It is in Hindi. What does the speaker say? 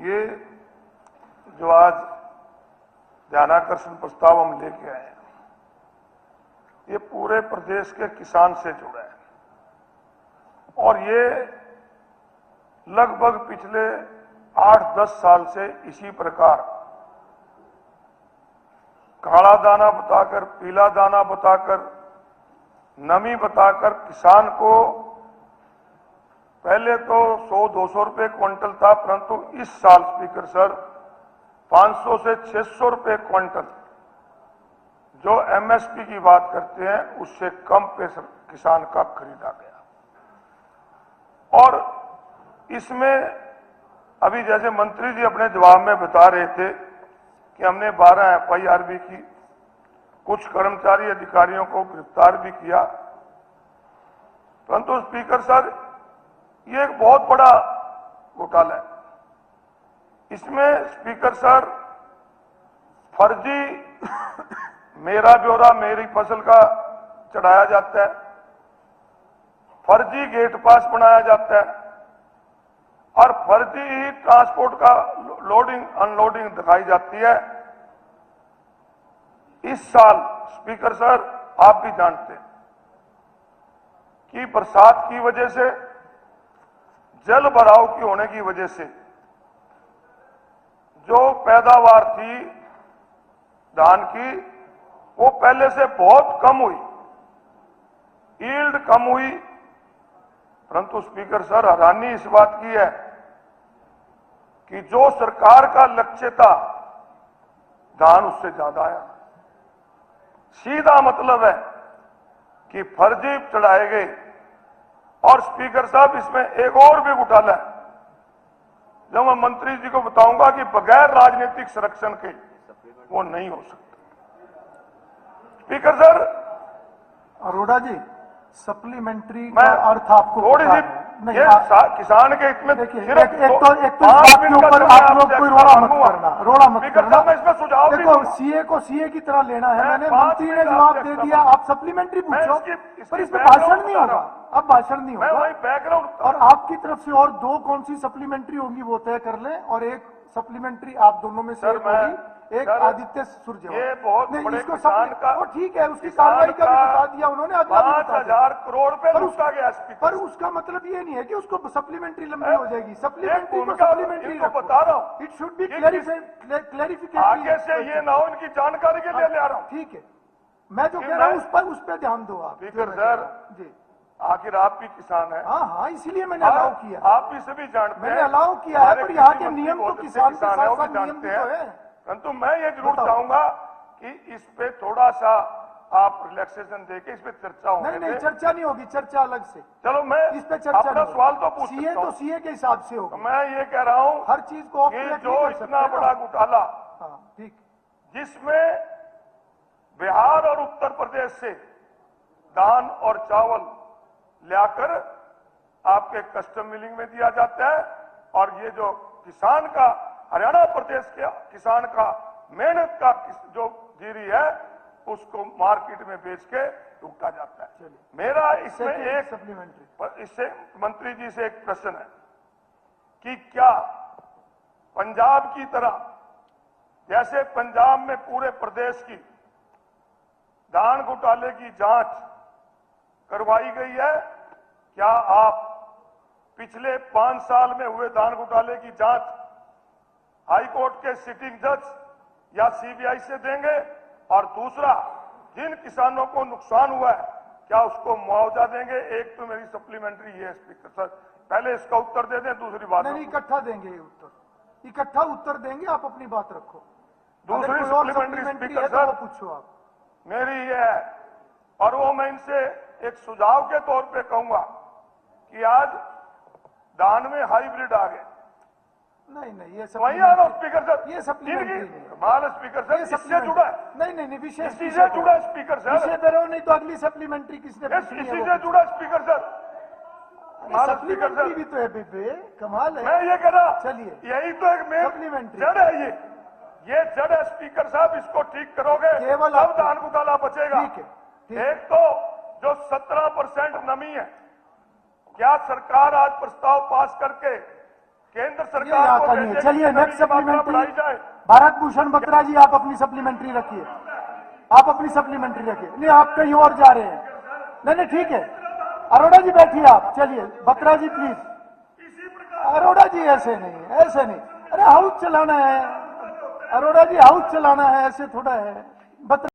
ये जो आज ध्यानाकर्षण प्रस्ताव हम लेके आए हैं, ये पूरे प्रदेश के किसान से जुड़ा है और ये लगभग पिछले 8-10 साल से इसी प्रकार काला दाना बताकर, पीला दाना बताकर, नमी बताकर किसान को पहले तो 100-200 रुपए क्विंटल था, परंतु इस साल स्पीकर सर 500 से 600 रुपए क्विंटल जो एमएसपी की बात करते हैं उससे कम पे किसान का खरीदा गया। और इसमें अभी जैसे मंत्री जी अपने जवाब में बता रहे थे कि हमने 12 FIR भी की, कुछ कर्मचारी अधिकारियों को गिरफ्तार भी किया, परंतु स्पीकर सर ये एक बहुत बड़ा घोटाला है। इसमें स्पीकर सर फर्जी मेरा ब्यौरा मेरी फसल का चढ़ाया जाता है, फर्जी गेट पास बनाया जाता है और फर्जी ही ट्रांसपोर्ट का लोडिंग अनलोडिंग दिखाई जाती है। इस साल स्पीकर सर आप भी जानते हैं कि बरसात की वजह से, जल भराव की होने की वजह से जो पैदावार थी धान की वो पहले से बहुत कम हुई, यील्ड कम हुई, परंतु स्पीकर सर हैरानी इस बात की है कि जो सरकार का लक्ष्य था धान उससे ज्यादा आया। सीधा मतलब है कि फर्जी चढ़ाए गए। और स्पीकर साहब इसमें एक और भी घोटाला है जो मैं मंत्री जी को बताऊंगा कि बगैर राजनीतिक संरक्षण के वो नहीं हो सकता। स्पीकर सर अरोड़ा जी, सप्लीमेंट्री का अर्थ आपको थोड़ी सी ये किसान के हित में देखिए, एक तो इस बात के ऊपर आप लोग कोई रोड़ा मत करना। मैं इसमें सुझाव देखो, सीए को सीए की तरह लेना है। मैंने मंत्री ने जवाब दे दिया, आप सप्लीमेंट्री पूछो, पर इसमें भाषण नहीं होगा। अब भाषण नहीं होगा और आपकी तरफ से और 2 कौन सी सप्लीमेंट्री होंगी वो तय कर लें और एक सप्लीमेंट्री आप दोनों में से एक होगी, एक आदित्य सुरजेवाला। ये बहुत बड़े किसान का ठीक है, उसकी कार्रवाई का भी बता दिया उन्होंने, 5,000 करोड़ पे लूटा गया। पर उसका मतलब ये नहीं है कि उसको सप्लीमेंट्री लंबी हो जाएगी। सप्लीमेंट्री को सप्लीमेंट्री बता रहा हूँ, इट शुड बी क्लैरिफिकेशन। आगे से ये ना हो, इनकी जानकारी के लिए ले आ रहा हूँ। ठीक है, मैं जो कह रहा हूँ उस पर ध्यान दो आप। स्पीकर सर जी, आखिर आप भी किसान हैं। हाँ, इसीलिए मैंने अलाउ किया। आप भी सभी जानते हैं, मैंने अलाउ किया है, पर यहाँ के नियम तो किसान के साथ साथ नियम भी तो है। परंतु मैं ये जरूर चाहूंगा कि इस पे थोड़ा सा आप रिलैक्सेशन देके इस पे चर्चा हो। नहीं, चर्चा नहीं होगी, चर्चा अलग से। चलो मैं इस पे चर्चा अपना सवाल तो पूछ सीए तो सीए के हिसाब से होगा। मैं ये कह रहा हूँ हर चीज को कि जो इतना बड़ा घोटाला, ठीक, जिसमें बिहार और उत्तर प्रदेश से धान और चावल लाकर आपके कस्टम मिलिंग में दिया जाता है और ये जो किसान का, हरियाणा प्रदेश के किसान का मेहनत का जो जीरी है उसको मार्केट में बेच के लूटा जाता है। मेरा इसमें एक सप्लीमेंट्री, इससे मंत्री जी से एक प्रश्न है कि क्या पंजाब की तरह, जैसे पंजाब में पूरे प्रदेश की धान घोटाले की जांच करवाई गई है, क्या आप पिछले 5 साल में हुए धान घोटाले की जांच हाईकोर्ट के सिटिंग जज या सीबीआई से देंगे? और दूसरा, जिन किसानों को नुकसान हुआ है क्या उसको मुआवजा देंगे? एक तो मेरी सप्लीमेंट्री ये है स्पीकर सर, पहले इसका उत्तर दे दें, दूसरी बात नहीं, इकट्ठा देंगे उत्तर, इकट्ठा उत्तर देंगे, आप अपनी बात रखो। दूसरी सप्लीमेंट्री स्पीकर सर पूछो आप, मेरी ये है, और वो मैं इनसे एक सुझाव के तौर पे कहूंगा कि आज धान में हाइब्रिड आ गए। नहीं, ये वही आ रहा स्पीकर सर, ये सप्लीमेंट्री कमाल स्पीकर सर, इससे जुड़ा है। नहीं, विशेष इसी से जुड़ा स्पीकर सर, विषय दे रहे हो, नहीं तो अगली सप्लीमेंट्री किसने? इसी से जुड़ा स्पीकर सर, सप्लीमेंट्री भी तो है बेबे, कमाल है। मैं ये कह रहा, चलिए, यही तो एक मेन जड़ है, ये जड़ है स्पीकर साहब, इसको ठीक करोगे केवल तब धान घोटाला बचेगा। ठीक है। एक तो जो 17% नमी है, क्या सरकार आज प्रस्ताव पास करके केंद्र ये सरकार यहाँ को का नहीं है। भेजे चलिए कि नेक्स्ट नमी की मात्रा सप्लीमेंट्री, बढ़ाई जाए। भारत भूषण बत्रा जी आप अपनी सप्लीमेंट्री रखिए, आप अपनी सप्लीमेंट्री रखिए। नहीं आप कहीं और जा रहे हैं। नहीं ठीक है, अरोड़ा जी बैठिए आप। चलिए बत्रा जी प्लीज। अरोड़ा जी ऐसे नहीं, ऐसे नहीं। अरे हाउस चलाना है अरोड़ा जी, हाउस चलाना है, ऐसे थोड़ा है। बत्रा